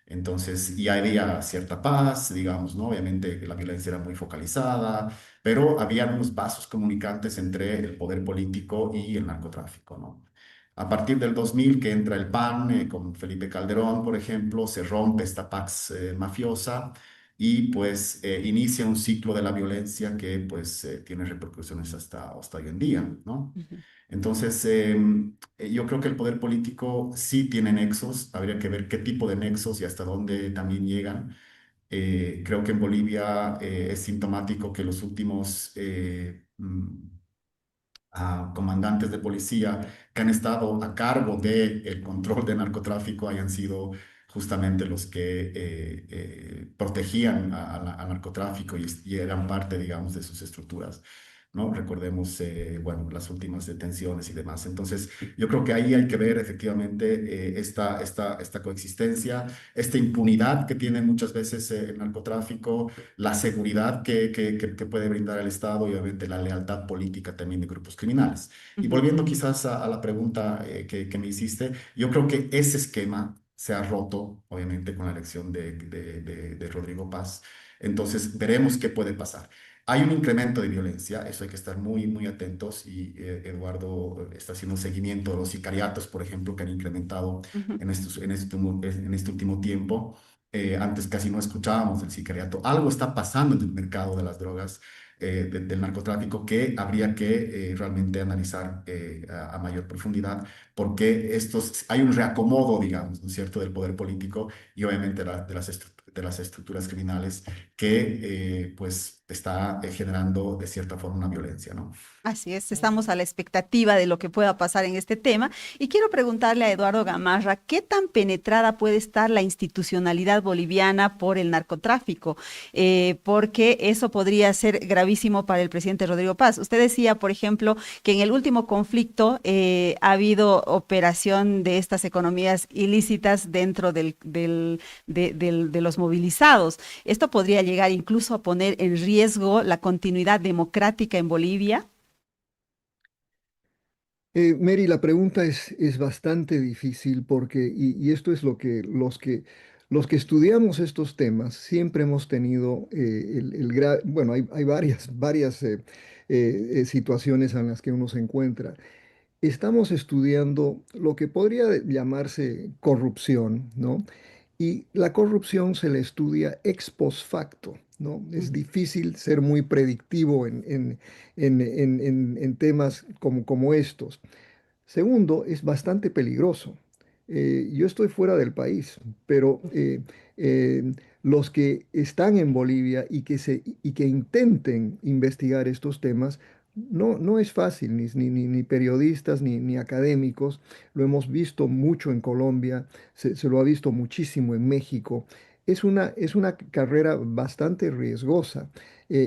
Entonces, y había cierta paz, digamos, ¿no? Obviamente que la violencia era muy focalizada, pero había unos vasos comunicantes entre el poder político y el narcotráfico, ¿no? A partir del 2000 que entra el PAN, con Felipe Calderón, por ejemplo, se rompe esta pax mafiosa y pues inicia un ciclo de la violencia que pues tiene repercusiones hasta hoy en día, ¿no? Ujú. Entonces, yo creo que el poder político sí tiene nexos, habría que ver qué tipo de nexos y hasta dónde también llegan. Creo que en Bolivia es sintomático que los últimos a comandantes de policía que han estado a cargo del control de narcotráfico hayan sido justamente los que protegían al narcotráfico y eran parte, digamos, de sus estructuras, ¿no? Recordemos, bueno, las últimas detenciones y demás. Entonces, yo creo que ahí hay que ver efectivamente esta coexistencia, esta impunidad que tiene muchas veces el narcotráfico, la seguridad que puede brindar el Estado y obviamente la lealtad política también de grupos criminales. Y Ujú. volviendo quizás a la pregunta que me hiciste, yo creo que ese esquema se ha roto, obviamente, con la elección de Rodrigo Paz. Entonces, veremos qué puede pasar. Hay un incremento de violencia, eso hay que estar muy, muy atentos y Eduardo está haciendo un seguimiento de los sicariatos, por ejemplo, que han incrementado Ujú. en este último tiempo. Antes casi no escuchábamos del sicariato. Algo está pasando en el mercado de las drogas, del narcotráfico, que habría que realmente analizar a mayor profundidad, porque hay un reacomodo, digamos, ¿no es cierto?, del poder político y obviamente de las estructuras criminales que pues está generando de cierta forma una violencia, ¿no? Así es, estamos a la expectativa de lo que pueda pasar en este tema y quiero preguntarle a Eduardo Gamarra, ¿qué tan penetrada puede estar la institucionalidad boliviana por el narcotráfico? Porque eso podría ser gravísimo para el presidente Rodrigo Paz. Usted decía, por ejemplo, que en el último conflicto ha habido operación de estas economías ilícitas dentro de los movilizados. ¿Esto podría llegar incluso a poner en riesgo la continuidad democrática en Bolivia? Mary, la pregunta es bastante difícil porque, y esto es lo que los que estudiamos estos temas siempre hemos tenido, bueno, hay varias situaciones en las que uno se encuentra. Estamos estudiando lo que podría llamarse corrupción, ¿no? Y la corrupción se le estudia ex post facto, ¿no? Es difícil ser muy predictivo en temas como estos. Segundo, es bastante peligroso. Yo estoy fuera del país, pero eh, los que están en Bolivia y que intenten investigar estos temas, no es fácil, ni periodistas ni académicos. Lo hemos visto mucho en Colombia, se lo ha visto muchísimo en México. Es una carrera bastante riesgosa,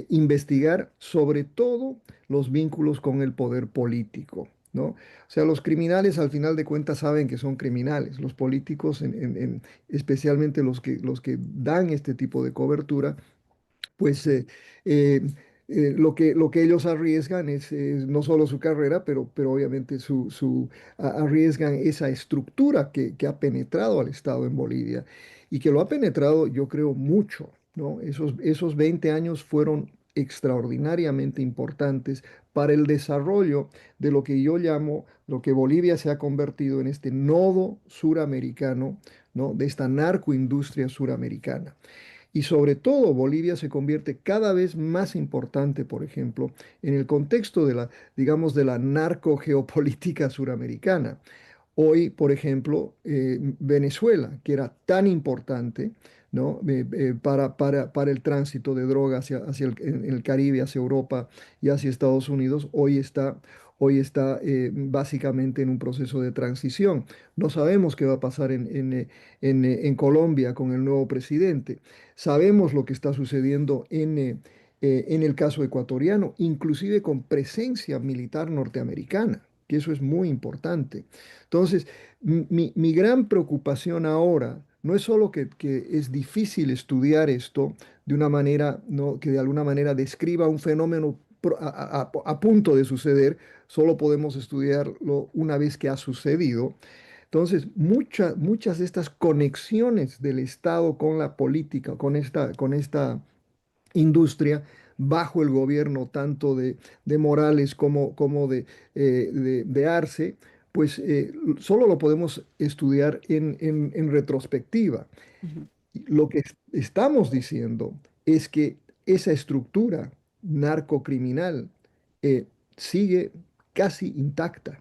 investigar sobre todo los vínculos con el poder político, ¿no? O sea, los criminales al final de cuentas saben que son criminales. Los políticos, especialmente los que dan este tipo de cobertura, pues eh, lo que ellos arriesgan es no solo su carrera, pero obviamente arriesgan esa estructura que ha penetrado al Estado en Bolivia y que lo ha penetrado, yo creo, mucho, ¿no? Esos 20 años fueron extraordinariamente importantes para el desarrollo de lo que yo llamo, lo que Bolivia se ha convertido en este nodo suramericano, ¿no? De esta narcoindustria suramericana. Y sobre todo, Bolivia se convierte cada vez más importante, por ejemplo, en el contexto de digamos, de la narcogeopolítica suramericana. Hoy, por ejemplo, Venezuela, que era tan importante, ¿no? Para el tránsito de drogas hacia en el Caribe, hacia Europa y hacia Estados Unidos, hoy está básicamente en un proceso de transición. No sabemos qué va a pasar en Colombia con el nuevo presidente. Sabemos lo que está sucediendo en el caso ecuatoriano, inclusive con presencia militar norteamericana, que eso es muy importante. Entonces, mi gran preocupación ahora no es solo que es difícil estudiar esto de una manera, ¿no? Que de alguna manera describa un fenómeno a punto de suceder, solo podemos estudiarlo una vez que ha sucedido. Entonces, muchas de estas conexiones del Estado con la política, con esta industria, bajo el gobierno tanto de Morales como de Arce, pues solo lo podemos estudiar en retrospectiva. Ujú, Lo que estamos diciendo es que esa estructura narcocriminal eh, sigue casi intacta.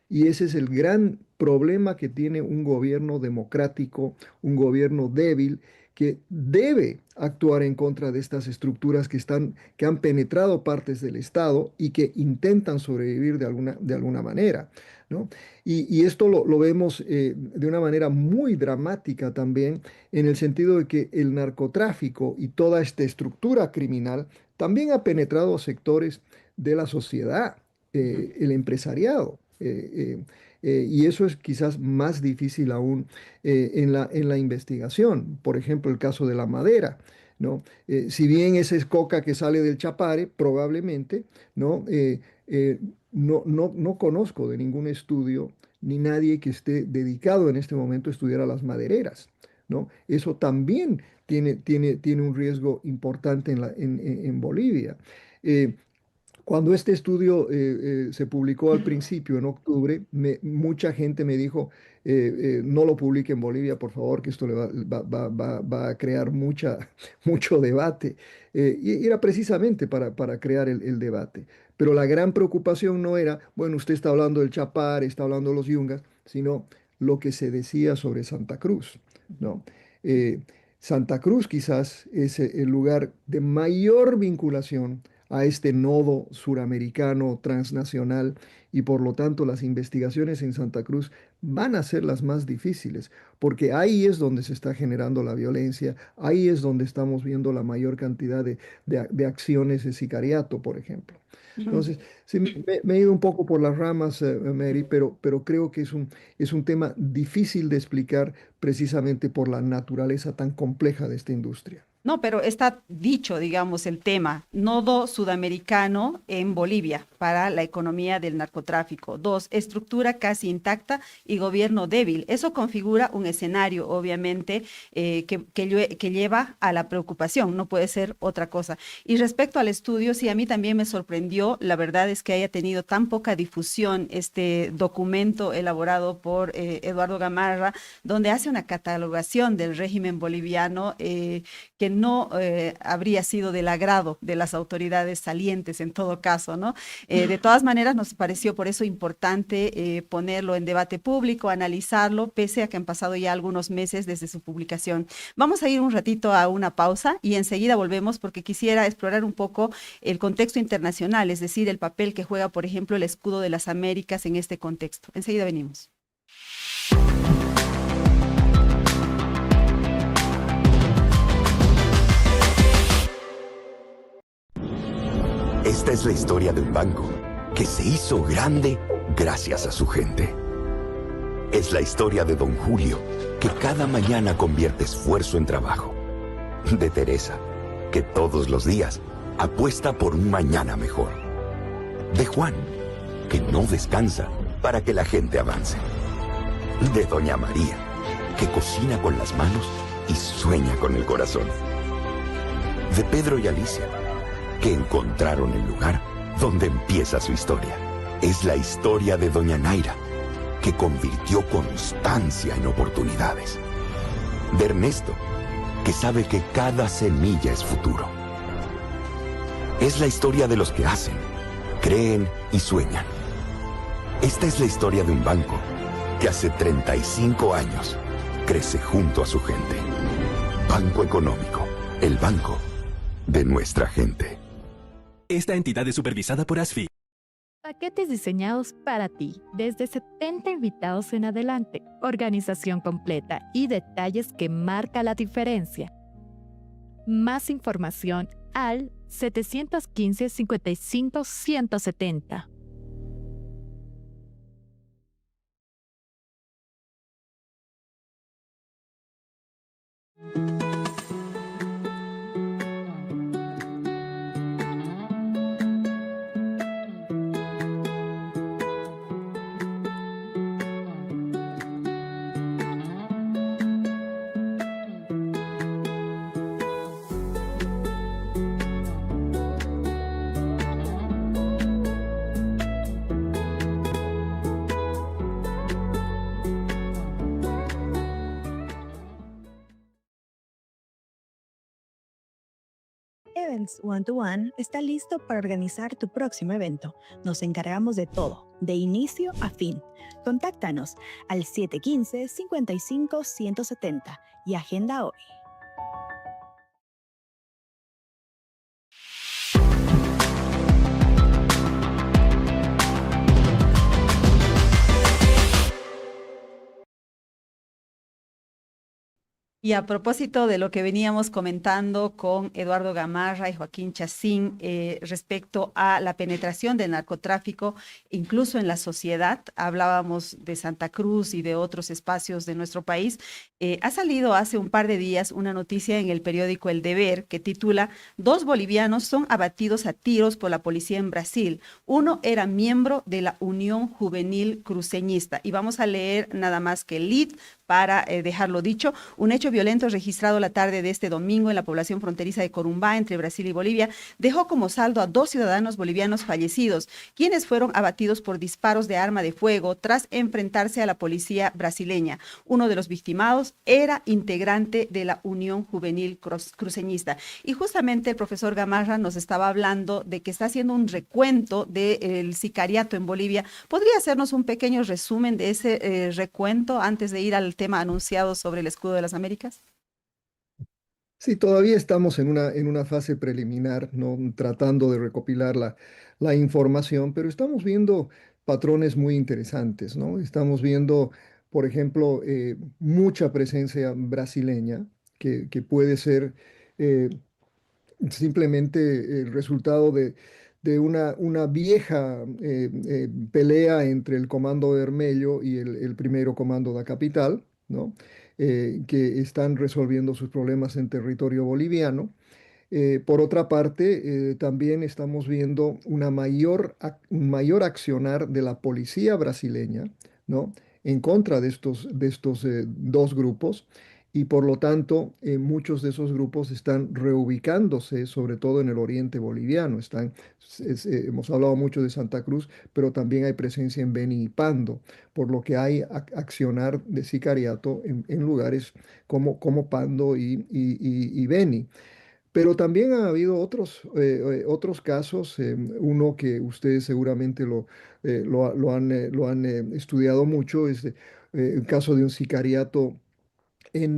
Y ese es el gran problema que tiene un gobierno democrático, un gobierno débil, que debe actuar en contra de estas estructuras que han penetrado partes del Estado y que intentan sobrevivir de alguna manera, ¿no? Y esto lo vemos de una manera muy dramática también, en el sentido de que el narcotráfico y toda esta estructura criminal también ha penetrado a sectores de la sociedad, ujú. el empresariado. Y eso es quizás más difícil aún en la investigación. Por ejemplo, el caso de la madera, ¿no? Si bien ese es coca que sale del Chapare, probablemente, ¿no? No conozco de ningún estudio ni nadie que esté dedicado en este momento a estudiar a las madereras, ¿no? Eso también tiene un riesgo importante en Bolivia. Eh, Cuando este estudio se publicó al principio, en octubre, mucha gente me dijo, no lo publique en Bolivia, por favor, que esto le va a crear mucho debate. Y era precisamente para crear el debate. Pero la gran preocupación no era, bueno, usted está hablando del Chapar, está hablando de los Yungas, sino lo que se decía sobre Santa Cruz, ¿no? Eh, Santa Cruz quizás es el lugar de mayor vinculación a este nodo suramericano transnacional, y por lo tanto las investigaciones en Santa Cruz van a ser las más difíciles, porque ahí es donde se está generando la violencia, ahí es donde estamos viendo la mayor cantidad de acciones de sicariato, por ejemplo. Ujú. Entonces, sí, me he ido un poco por las ramas, Mary, pero creo que es un tema difícil de explicar precisamente por la naturaleza tan compleja de esta industria. No, pero está dicho, digamos, el tema, nodo sudamericano en Bolivia para la economía del narcotráfico. Dos, estructura casi intacta y gobierno débil. Eso configura un escenario, obviamente, que lleva a la preocupación, no puede ser otra cosa. Y respecto al estudio, sí, a mí también me sorprendió, la verdad es que haya tenido tan poca difusión este documento elaborado por Eduardo Gamarra, donde hace una catalogación del régimen boliviano, que no habría sido del agrado de las autoridades salientes en todo caso, ¿no? De todas maneras, nos pareció por eso importante ponerlo en debate público, analizarlo, pese a que han pasado ya algunos meses desde su publicación. Vamos a ir un ratito a una pausa y enseguida volvemos porque quisiera explorar un poco el contexto internacional, es decir, el papel que juega, por ejemplo, el escudo de las Américas en este contexto. Enseguida venimos. Esta es la historia de un banco que se hizo grande gracias a su gente. Es la historia de Don Julio, que cada mañana convierte esfuerzo en trabajo. De Teresa, que todos los días apuesta por un mañana mejor. De Juan, que no descansa para que la gente avance. De Doña María, que cocina con las manos y sueña con el corazón. De Pedro y Alicia, que encontraron el lugar donde empieza su historia. Es la historia de Doña Naira, que convirtió constancia en oportunidades. De Ernesto, que sabe que cada semilla es futuro. Es la historia de los que hacen, creen y sueñan. Esta es la historia de un banco que hace 35 años crece junto a su gente. Banco Económico, el banco de nuestra gente. Esta entidad es supervisada por ASFI. Paquetes diseñados para ti, desde 70 invitados en adelante, organización completa y detalles que marca la diferencia. Más información al 715 55 170. Events One to One está listo para organizar tu próximo evento. Nos encargamos de todo, de inicio a fin. Contáctanos al 715 55 170 y agenda hoy. Y a propósito de lo que veníamos comentando con Eduardo Gamarra y Joaquín Chacín respecto a la penetración del narcotráfico, incluso en la sociedad, hablábamos de Santa Cruz y de otros espacios de nuestro país. Ha salido hace un par de días una noticia en el periódico El Deber que titula: "Dos bolivianos son abatidos a tiros por la policía en Brasil. Uno era miembro de la Unión Juvenil Cruceñista". Y vamos a leer nada más que el lead para dejarlo dicho. Un hecho violento registrado la tarde de este domingo en la población fronteriza de Corumbá, entre Brasil y Bolivia, dejó como saldo a 2 ciudadanos bolivianos fallecidos, quienes fueron abatidos por disparos de arma de fuego tras enfrentarse a la policía brasileña. Uno de los victimados era integrante de la Unión Juvenil Cruceñista. Y justamente el profesor Gamarra nos estaba hablando de que está haciendo un recuento del sicariato en Bolivia. ¿Podría hacernos un pequeño resumen de ese recuento antes de ir al tema anunciado sobre el escudo de las Américas? Sí, todavía estamos en una fase preliminar, ¿no? Tratando de recopilar la información, pero estamos viendo patrones muy interesantes, ¿no? Estamos viendo, por ejemplo, mucha presencia brasileña, que puede ser eh, simplemente el resultado de una vieja pelea entre el Comando Vermelho y el primero Comando da Capital, ¿no? Que están resolviendo sus problemas en territorio boliviano. Por otra parte, también estamos viendo un mayor accionar de la policía brasileña, ¿no? En contra de estos dos grupos, y por lo tanto, muchos de esos grupos están reubicándose, sobre todo en el oriente boliviano. Hemos hablado mucho de Santa Cruz, pero también hay presencia en Beni y Pando, por lo que hay accionar de sicariato en lugares como Pando y Beni. Pero también ha habido otros casos, uno que ustedes seguramente lo han estudiado mucho, es el caso de un sicariato en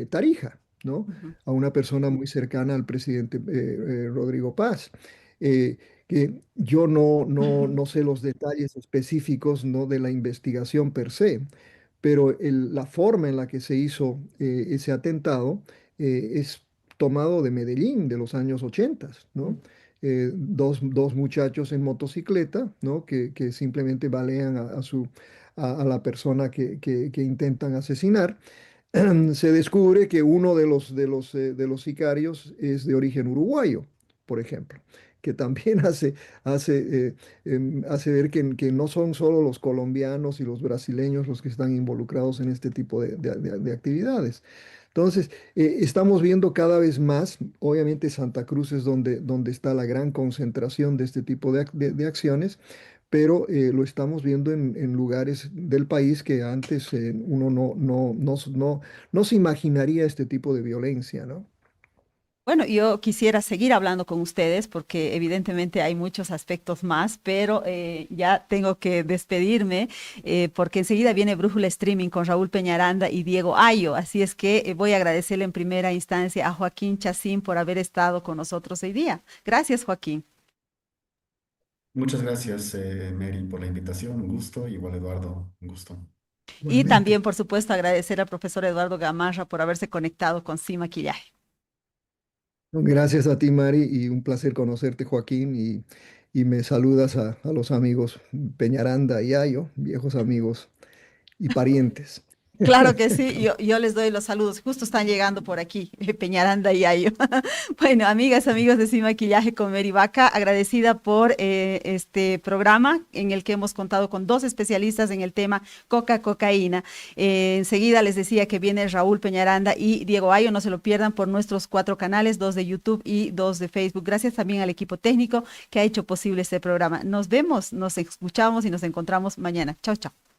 Tarija, ¿no? Ujú. A una persona muy cercana al presidente Rodrigo Paz. eh, que yo no sé los detalles específicos, ¿no? De la investigación per se, pero la forma en la que se hizo ese atentado es tomado de Medellín, de los años 80, ¿no? Dos muchachos en motocicleta, ¿no? Que simplemente balean a la persona que intentan asesinar. Se descubre que uno de los sicarios es de origen uruguayo, por ejemplo, que también hace ver que no son solo los colombianos y los brasileños los que están involucrados en este tipo de actividades. Entonces, estamos viendo cada vez más, obviamente Santa Cruz es donde está la gran concentración de este tipo de acciones, pero lo estamos viendo en lugares del país que antes uno no se imaginaría este tipo de violencia, ¿no? Bueno, yo quisiera seguir hablando con ustedes porque evidentemente hay muchos aspectos más, pero ya tengo que despedirme porque enseguida viene Brújula Streaming con Raúl Peñaranda y Diego Ayo. Así es que voy a agradecerle en primera instancia a Joaquín Chacín por haber estado con nosotros hoy día. Gracias, Joaquín. Muchas gracias, Mary, por la invitación. Un gusto. Igual, Eduardo, un gusto. Y Igualmente. también, por supuesto, agradecer al profesor Eduardo Gamarra por haberse conectado con Sin Maquillaje. Gracias a ti, Mari, y un placer conocerte, Joaquín, y me saludas a los amigos Peñaranda y Ayo, viejos amigos y parientes. Claro que sí, yo les doy los saludos, justo están llegando por aquí, Peñaranda y Ayo. Bueno, amigas, amigos de Sin Maquillaje con Mary Vaca, agradecida por este programa en el que hemos contado con dos especialistas en el tema cocaína. Enseguida les decía que viene Raúl Peñaranda y Diego Ayo, no se lo pierdan por nuestros 4 canales, 2 de YouTube y 2 de Facebook. Gracias también al equipo técnico que ha hecho posible este programa. Nos vemos, nos escuchamos y nos encontramos mañana. Chao, chao.